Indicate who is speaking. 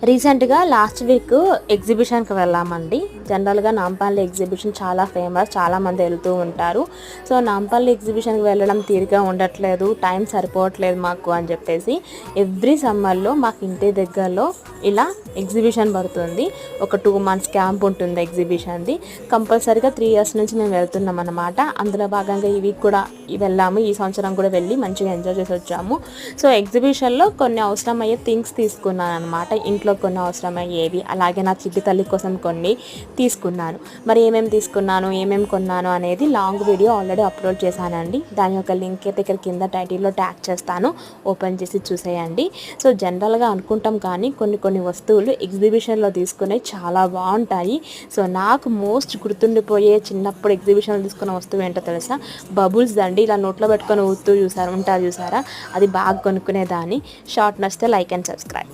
Speaker 1: రీసెంట్గా last week ఎగ్జిబిషన్కి వెళ్ళామండి. జనరల్గా నాంపల్లి ఎగ్జిబిషన్ చాలా ఫేమస్, చాలామంది వెళ్తూ ఉంటారు. సో నాంపల్లి ఎగ్జిబిషన్కి వెళ్ళడం తీరిగా ఉండట్లేదు, టైం సరిపోవట్లేదు మాకు అని చెప్పేసి ఎవ్రీ సమ్మర్లో మాకు ఇంటి దగ్గరలో ఇలా ఎగ్జిబిషన్ పడుతుంది. ఒక 2 months క్యాంప్ ఉంటుంది ఎగ్జిబిషన్ది. కంపల్సరీగా 3 years నుంచి మేము వెళ్తున్నాం అన్నమాట. అందులో భాగంగా ఈ వీక్ కూడా వెళ్ళాము. ఈ సంవత్సరం కూడా వెళ్ళి మంచిగా ఎంజాయ్ చేసి వచ్చాము. సో ఎగ్జిబిషన్లో కొన్ని అవసరమయ్యే థింగ్స్ తీసుకున్నాను అనమాట. ఇంట్లో కొన్ని అవసరమయ్యేవి, అలాగే నా చిట్టి తల్లి కోసం కొన్ని తీసుకున్నాను. మరి ఏమేమి తీసుకున్నాను, ఏమేమి కొన్నాను అనేది లాంగ్ వీడియో ఆల్రెడీ అప్లోడ్ చేశానండి. దాని యొక్క లింక్ అయితే ఇక్కడ కింద టైటిల్లో ట్యాగ్ చేస్తాను, ఓపెన్ చేసి చూసేయండి. సో జనరల్గా అనుకుంటాం కానీ కొన్ని వస్తువులు ఎగ్జిబిషన్లో తీసుకునే చాలా బాగుంటాయి. సో నాకు మోస్ట్ గుర్తుండిపోయే చిన్నప్పుడు ఎగ్జిబిషన్లో తీసుకున్న వస్తువు ఏంటో తెలుసా? బబుల్స్ అండి. ఇలా నోట్లో పెట్టుకొని ఊతూ ఉంటారు చూసారా, అది బాగా కొనుక్కునేదాన్ని. షార్ట్ నచ్చితే లైక్ అండ్ సబ్స్క్రైబ్.